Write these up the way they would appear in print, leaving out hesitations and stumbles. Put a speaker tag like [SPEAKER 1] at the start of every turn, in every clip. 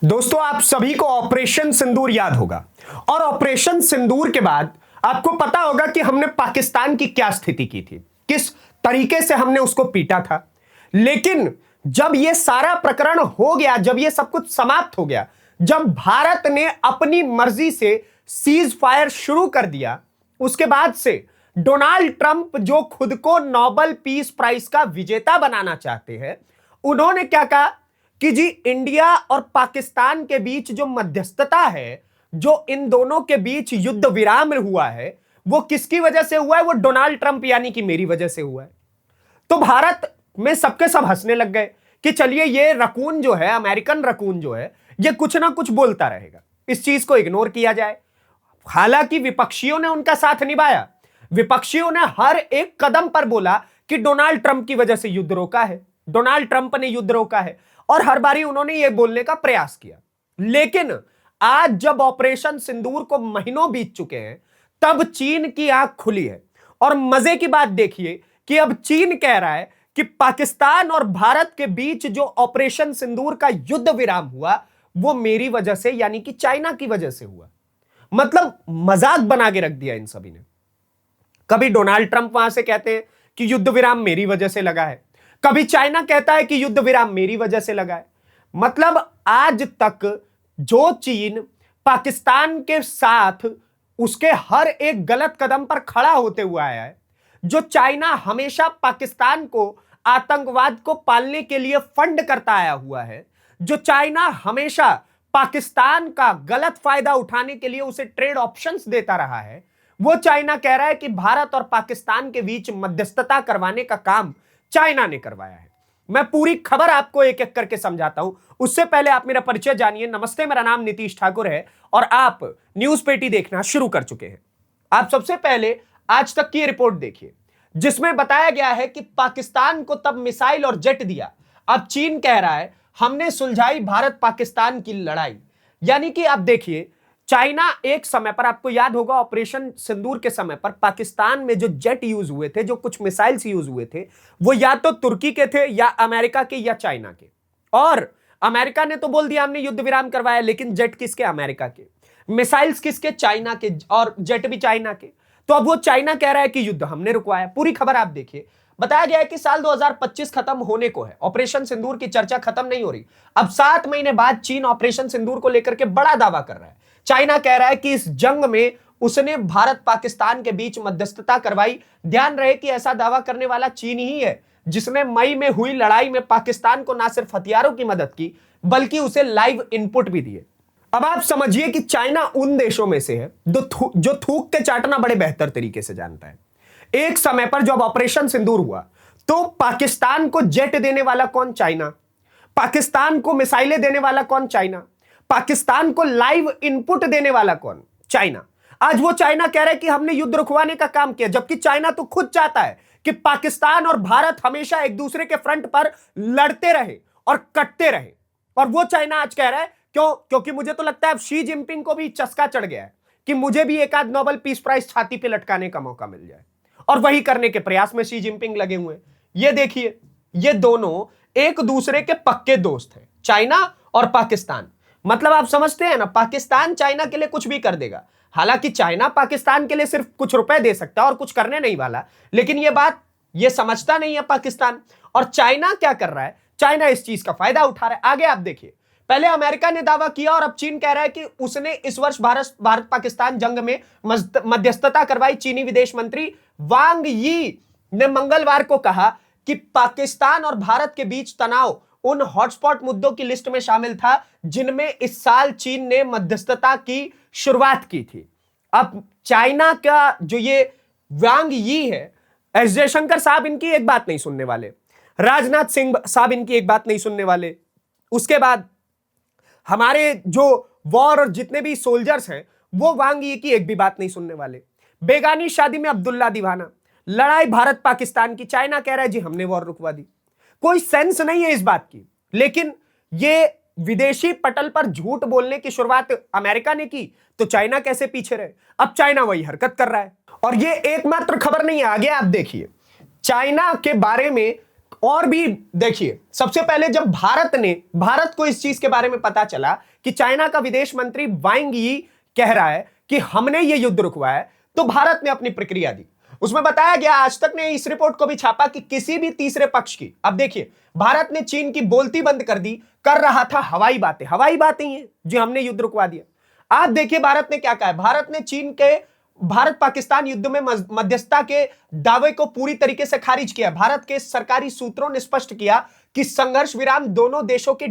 [SPEAKER 1] दोस्तों, आप सभी को ऑपरेशन सिंदूर याद होगा और ऑपरेशन सिंदूर के बाद आपको पता होगा कि हमने पाकिस्तान की क्या स्थिति की थी, किस तरीके से हमने उसको पीटा था। लेकिन जब यह सारा प्रकरण हो गया, जब यह सब कुछ समाप्त हो गया, जब भारत ने अपनी मर्जी से सीज फायर शुरू कर दिया, उसके बाद से डोनाल्ड ट्रंप जो खुद को नोबेल पीस प्राइज का विजेता बनाना चाहते हैं, उन्होंने क्या कहा कि जी इंडिया और पाकिस्तान के बीच जो मध्यस्थता है, जो इन दोनों के बीच युद्ध विराम हुआ है, वो किसकी वजह से हुआ है? वो डोनाल्ड ट्रंप यानी कि मेरी वजह से हुआ है। तो भारत में सबके सब हंसने लग गए कि चलिए ये रकून जो है, अमेरिकन रकून जो है, ये कुछ ना कुछ बोलता रहेगा, इस चीज को इग्नोर किया जाए। हालांकि विपक्षियों ने उनका साथ निभाया, विपक्षियों ने हर एक कदम पर बोला कि डोनाल्ड ट्रंप की वजह से युद्ध रोका है, डोनाल्ड ट्रंप ने युद्ध रोका है, और हर बारी उन्होंने यह बोलने का प्रयास किया। लेकिन आज जब ऑपरेशन सिंदूर को महीनों बीत चुके हैं, तब चीन की आंख खुली है। और मजे की बात देखिए कि अब चीन कह रहा है कि पाकिस्तान और भारत के बीच जो ऑपरेशन सिंदूर का युद्ध विराम हुआ, वो मेरी वजह से यानी कि चाइना की वजह से हुआ। मतलब मजाक बना के रख दिया इन सभी ने। कभी डोनाल्ड ट्रंप वहां से कहते हैं कि युद्ध विराम मेरी वजह से लगा है, कभी चाइना कहता है कि युद्ध विराम मेरी वजह से लगा है। मतलब आज तक जो चीन पाकिस्तान के साथ उसके हर एक गलत कदम पर खड़ा होते हुआ आया है, जो चाइना हमेशा पाकिस्तान को आतंकवाद को पालने के लिए फंड करता आया हुआ है, जो चाइना हमेशा पाकिस्तान का गलत फायदा उठाने के लिए उसे ट्रेड ऑप्शंस देता रहा है, वो चाइना कह रहा है कि भारत और पाकिस्तान के बीच मध्यस्थता करवाने का काम चाइना ने करवाया है। मैं पूरी खबर आपको एक एक करके समझाता हूं, उससे पहले आप मेरा परिचय जानिए। नमस्ते, मेरा नाम नीतीश ठाकुर है और आप न्यूज पेटी देखना शुरू कर चुके हैं। आप सबसे पहले आज तक की रिपोर्ट देखिए, जिसमें बताया गया है कि पाकिस्तान को तब मिसाइल और जेट दिया। अब चीन कह रहा है हमने सुलझाई भारत पाकिस्तान की लड़ाई। यानी कि आप देखिए, चाइना एक समय पर, आपको याद होगा ऑपरेशन सिंदूर के समय पर पाकिस्तान में जो जेट यूज हुए थे, जो कुछ मिसाइल्स यूज हुए थे, वो या तो तुर्की के थे या अमेरिका के या चाइना के। और अमेरिका ने तो बोल दिया हमने युद्ध विराम करवाया, लेकिन जेट किसके? अमेरिका के। मिसाइल्स किसके? चाइना के, और जेट भी चाइना के। तो अब वो चाइना कह रहा है कि युद्ध हमने रुकवाया। पूरी खबर आप देखिए। बताया गया है कि साल 2025 खत्म होने को है, ऑपरेशन सिंदूर की चर्चा खत्म नहीं हो रही। अब 7 महीने बाद चीन ऑपरेशन सिंदूर को लेकर के बड़ा दावा कर रहा है। चाइना कह रहा है कि इस जंग में उसने भारत पाकिस्तान के बीच मध्यस्थता करवाई। ध्यान रहे कि ऐसा दावा करने वाला चीन ही है जिसने मई में हुई लड़ाई में पाकिस्तान को ना सिर्फ हथियारों की मदद की, बल्कि उसे लाइव इनपुट भी दिए। अब आप समझिए कि चाइना उन देशों में से है जो थूक के चाटना बड़े बेहतर तरीके से जानता है। एक समय पर जब ऑपरेशन सिंदूर हुआ, तो पाकिस्तान को जेट देने वाला कौन? चाइना। पाकिस्तान को मिसाइलें देने वाला कौन? चाइना। पाकिस्तान को लाइव इनपुट देने वाला कौन? चाइना। आज वो चाइना कह रहा है कि हमने युद्ध रुकवाने का काम किया, जबकि चाइना तो खुद चाहता है कि पाकिस्तान और भारत हमेशा एक दूसरे के फ्रंट पर लड़ते रहे और कटते रहे। और वो चाइना आज कह रहा है, क्योंकि मुझे तो लगता है अब शी जिनपिंग को भी चस्का चढ़ गया है कि मुझे भी एक आध नोबेल पीस प्राइज छाती पे लटकाने का मौका मिल जाए, और वही करने के प्रयास में शी जिनपिंग लगे हुए हैं। ये देखिए, ये दोनों एक दूसरे के पक्के दोस्त हैं, चाइना और पाकिस्तान। मतलब आप समझते हैं ना, पाकिस्तान चाइना के लिए कुछ भी कर देगा। हालांकि चाइना पाकिस्तान के लिए सिर्फ कुछ रुपए दे सकता है और कुछ करने नहीं वाला, लेकिन ये बात ये समझता नहीं है पाकिस्तान। और चाइना क्या कर रहा है? चाइना इस चीज का फायदा उठा रहा है। आगे आप देखिए, पहले अमेरिका ने दावा किया और अब चीन कह रहा है कि उसने इस वर्ष भारत पाकिस्तान जंग में मध्यस्थता करवाई। चीनी विदेश मंत्री वांग यी ने मंगलवार को कहा कि पाकिस्तान और भारत के बीच तनाव उन हॉटस्पॉट मुद्दों की लिस्ट में शामिल था जिनमें इस साल चीन ने मध्यस्थता की शुरुआत की थी। अब चाइना का जो ये वांग यी है, एस जयशंकर साहब इनकी एक बात नहीं सुनने वाले, राजनाथ सिंह साहब इनकी एक बात नहीं सुनने वाले, उसके बाद हमारे जो वॉर और जितने भी सोल्जर्स हैं वो वांग यी की एक भी बात नहीं सुनने वाले। बेगानी शादी में अब्दुल्ला दीवाना, लड़ाई भारत पाकिस्तान की, चाइना कह रहा है जी हमने वॉर रुकवा दी। कोई सेंस नहीं है इस बात की। लेकिन ये विदेशी पटल पर झूठ बोलने की शुरुआत अमेरिका ने की, तो चाइना कैसे पीछे रहे? अब चाइना वही हरकत कर रहा है। और ये एकमात्र खबर नहीं है, आगे आप देखिए, चाइना के बारे में और भी देखिए, सबसे पहले जब भारत को इस चीज के बारे में पता चला कि चाइना का विदेश मंत्री वांग यी कह रहा है कि हमने ये युद्ध रुकवाया है, तो भारत ने अपनी प्रक्रिया दी। उसमें बताया गया, आज तक ने इस रिपोर्ट को भी छापा कि किसी भी तीसरे पक्ष की, अब देखिए भारत ने चीन की बोलती बंद कर दी, कर रहा था हवाई बातें ही हैं जो हमने युद्ध रुकवा दिया। आप देखिए भारत ने क्या कहा है, भारत ने चीन के भारत पाकिस्तान युद्ध में मध्यस्थता के दावे को पूरी तरीके से खारिज किया। भारत के सरकारी सूत्रों ने स्पष्ट किया कि संघर्ष विराम दोनों देशों के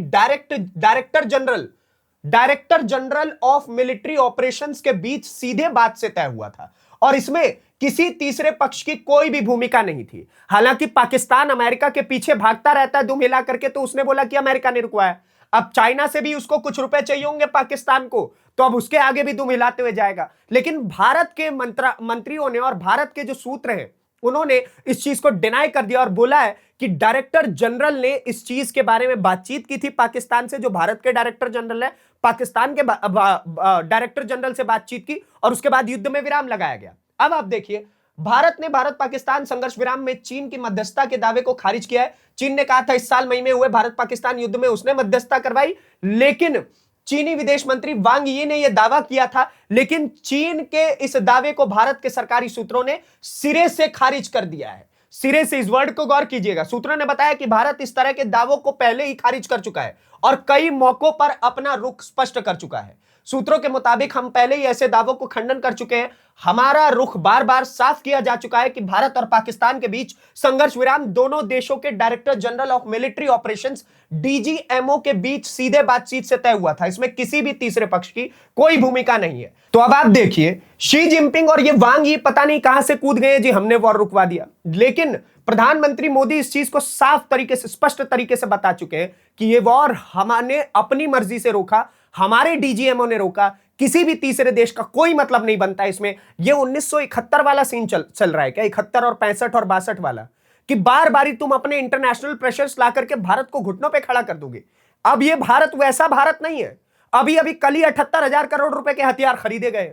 [SPEAKER 1] director general of military operations के बीच सीधे बात से तय हुआ था और इसमें किसी तीसरे पक्ष की कोई भी भूमिका नहीं थी। हालांकि पाकिस्तान अमेरिका के पीछे भागता रहता है दुम हिला करके, तो उसने बोला कि अमेरिका ने रुकवाया। अब चाइना से भी उसको कुछ रुपए चाहिए होंगे पाकिस्तान को, तो अब उसके आगे भी दुम हिलाते हुए जाएगा। लेकिन भारत के मंत्रियों ने और भारत के जो सूत्र हैं उन्होंने इस चीज को डिनाई कर दिया और बोला है कि डायरेक्टर जनरल ने इस चीज के बारे में बातचीत की थी पाकिस्तान से, जो भारत के डायरेक्टर जनरल है पाकिस्तान के डायरेक्टर जनरल से बातचीत की और उसके बाद युद्ध में विराम लगाया गया। अब आप देखिए, भारत ने भारत पाकिस्तान संघर्ष विराम में चीन की मध्यस्थता के दावे को खारिज किया है। चीन ने कहा था इस साल मई में हुए भारत पाकिस्तान युद्ध में उसने मध्यस्थता करवाई, लेकिन चीनी विदेश मंत्री वांग यी ने यह दावा किया था, लेकिन चीन के इस दावे को भारत के सरकारी सूत्रों ने सिरे से खारिज कर दिया है। सिरे से, इस वर्ड को गौर कीजिएगा। सूत्रों ने बताया कि भारत इस तरह के दावों को पहले ही खारिज कर चुका है और कई मौकों पर अपना रुख स्पष्ट कर चुका है। सूत्रों के मुताबिक हम पहले ही ऐसे दावों को खंडन कर चुके हैं। हमारा रुख बार बार साफ किया जा चुका है कि भारत और पाकिस्तान के बीच संघर्ष विराम दोनों देशों के director general of military operations DGMO के बीच सीधे बातचीत से तय हुआ था। इसमें किसी भी तीसरे पक्ष की कोई भूमिका नहीं है। तो अब आप देखिए, शी जिनपिंग और ये वांग यी पता नहीं कहां से कूद गए जी हमने वॉर रुकवा दिया, लेकिन प्रधानमंत्री मोदी इस चीज को साफ तरीके से, स्पष्ट तरीके से बता चुके हैं कि ये वॉर हमने अपनी मर्जी से रोका, हमारे डीजीएमओ ने रोका, किसी भी तीसरे देश का कोई मतलब नहीं बनता इसमें। ये 1971 वाला सीन चल रहा है क्या, 71 और 65 और 62 वाला, कि बार बारी तुम अपने इंटरनेशनल प्रेशर्स ला करके भारत को घुटनों पे खड़ा कर दोगे। अब ये भारत वैसा भारत नहीं है। अभी कल ही 78,000 करोड़ रुपए के हथियार खरीदे गए,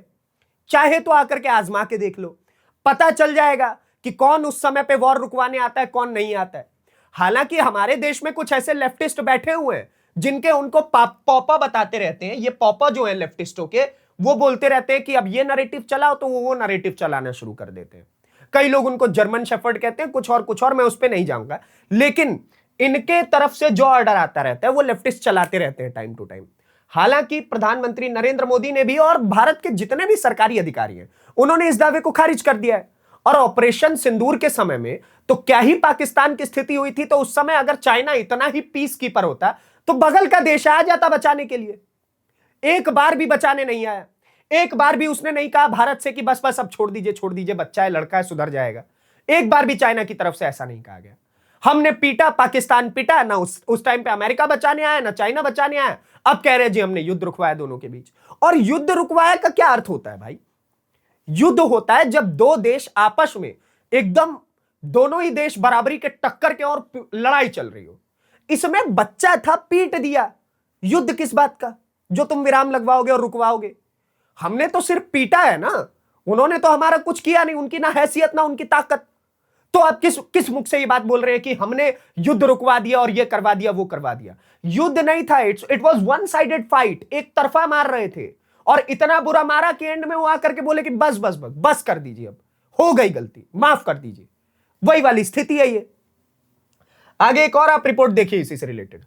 [SPEAKER 1] चाहे तो आकर के आजमा के देख लो, पता चल जाएगा कि कौन उस समय पे वॉर रुकवाने आता है, कौन नहीं आता है। हालांकि हमारे देश में कुछ ऐसे लेफ्टिस्ट बैठे हुए हैं जिनके उनको पॉपा बताते रहते हैं। ये पॉपा जो है लेफ्टिस्टों के, वो बोलते रहते हैं कि अब ये नैरेटिव चलाओ, तो वो नैरेटिव चलाना शुरू कर देते हैं। कई लोग उनको जर्मन शेफर्ड कहते हैं, कुछ और, मैं उस पर नहीं जाऊंगा। लेकिन इनके तरफ से जो ऑर्डर आता रहता है वो लेफ्टिस्ट चलाते रहते हैं टाइम टू टाइम। हालांकि प्रधानमंत्री नरेंद्र मोदी ने भी और भारत के जितने भी सरकारी अधिकारी हैं उन्होंने इस दावे को खारिज कर दिया है। और ऑपरेशन सिंदूर के समय में तो क्या ही पाकिस्तान की स्थिति हुई थी, तो उस समय अगर चाइना इतना ही पीस कीपर होता तो बगल का देश आ जाता बचाने के लिए। एक बार भी बचाने नहीं आया, एक बार भी उसने नहीं कहा भारत से कि बस अब छोड़ दीजिए, बच्चा है, लड़का है, सुधर जाएगा। एक बार भी चाइना की तरफ से ऐसा नहीं कहा गया। हमने पीटा, पाकिस्तान पीटा, ना उस टाइम पे अमेरिका बचाने आया, ना चाइना बचाने आया। अब कह रहे जी हमने युद्ध रुकवाया दोनों के बीच। और युद्ध रुकवाया का क्या अर्थ होता है भाई? युद्ध होता है जब दो देश आपस में एकदम, दोनों ही देश बराबरी के टक्कर के और लड़ाई चल रही हो। इसमें बच्चा था, पीट दिया। युद्ध किस बात का जो तुम विराम लगवाओगे और रुकवाओगे? हमने तो सिर्फ पीटा है ना, उन्होंने तो हमारा कुछ किया नहीं। उनकी ना हैसियत ना उनकी ताकत। तो आप किस मुख से ये बात बोल रहे हैं कि हमने युद्ध रुकवा दिया और ये करवा दिया, वो करवा दिया? युद्ध नहीं था, it was one sided fight. एक तरफा मार रहे थे और इतना बुरा मारा कि एंड में वो आकर के बोले कि बस कर दीजिए, अब हो गई गलती, माफ कर दीजिए। वही वाली स्थिति है ये। आगे एक और आप रिपोर्ट देखिए इसी से रिलेटेड।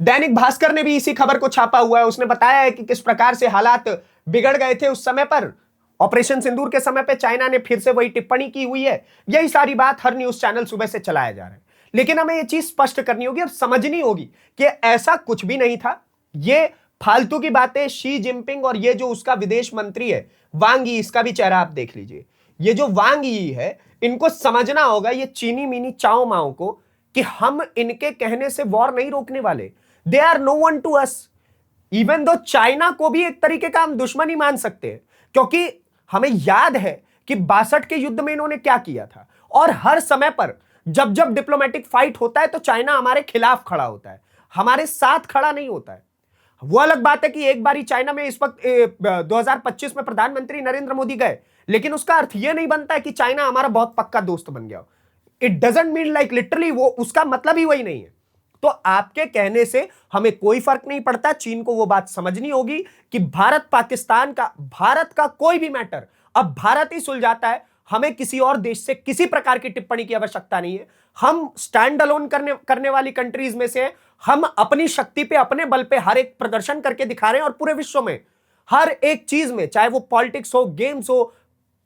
[SPEAKER 1] दैनिक भास्कर ने भी इसी खबर को छापा हुआ है। उसने बताया है कि किस प्रकार से हालात बिगड़ गए थे उस समय पर। ऑपरेशन सिंदूर के समय पे चाइना ने फिर से वही टिप्पणी की हुई है। यही सारी बात हर न्यूज चैनल सुबह से चलाया जा रहा है। लेकिन हमें यह चीज स्पष्ट करनी होगी, अब समझनी होगी कि ऐसा कुछ भी नहीं था। ये फालतू की बातें शी जिनपिंग और ये जो उसका विदेश मंत्री है वांग यी, इसका भी चेहरा आप देख लीजिए। ये जो वांग यी है, इनको समझना होगा ये चीनी मीनी चाओ माओ को कि हम इनके कहने से वॉर नहीं रोकने वाले। They are no one to us. Even though China को भी एक तरीके का हम दुश्मन ही मान सकते हैं, क्योंकि हमें याद है कि 62 के युद्ध में इन्होंने क्या किया था। और हर समय पर जब जब डिप्लोमेटिक फाइट होता है तो चाइना हमारे खिलाफ खड़ा होता है, हमारे साथ खड़ा नहीं होता है। वो अलग बात है कि एक बारी चाइना में इस वक्त 2025 में प्रधानमंत्री नरेंद्र मोदी गए, लेकिन उसका अर्थ यह नहीं बनता है कि चाइना हमारा बहुत पक्का दोस्त बन गया। It doesn't mean like literally, वो उसका मतलब ही वही नहीं है। तो आपके कहने से हमें कोई फर्क नहीं पड़ता। चीन को वो बात समझनी होगी कि भारत पाकिस्तान का, भारत का कोई भी मैटर अब भारत ही सुलझाता है। हमें किसी और देश से किसी प्रकार की टिप्पणी की आवश्यकता नहीं है। हम स्टैंड अलोन करने वाली कंट्रीज में से, हम अपनी शक्ति पे, अपने बल पे हर एक प्रदर्शन करके दिखा रहे हैं, और पूरे विश्व में हर एक चीज में, चाहे वो पॉलिटिक्स हो, गेम्स हो,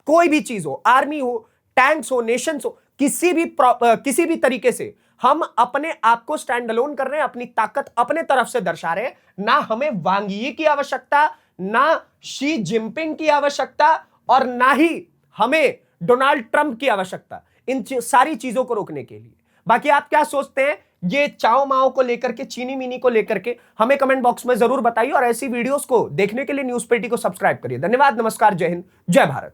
[SPEAKER 1] कोई भी चीज हो, आर्मी हो, टैंक्स हो, नेशंस हो, किसी भी तरीके से हम अपने आप को स्टैंड अलोन कर रहे हैं, अपनी ताकत अपने तरफ से दर्शा रहे हैं। ना हमें वांग यी की आवश्यकता, ना शी जिनपिंग की आवश्यकता, और ना ही हमें डोनाल्ड ट्रंप की आवश्यकता इन सारी चीजों को रोकने के लिए। बाकी आप क्या सोचते हैं ये चाओ माओ को लेकर के, चीनी मिनी को लेकर के, हमें कमेंट बॉक्स में जरूर बताइए। और ऐसी वीडियोस को देखने के लिए न्यूज़ पेटी को सब्सक्राइब करिए। धन्यवाद, नमस्कार, जय हिंद, जय भारत।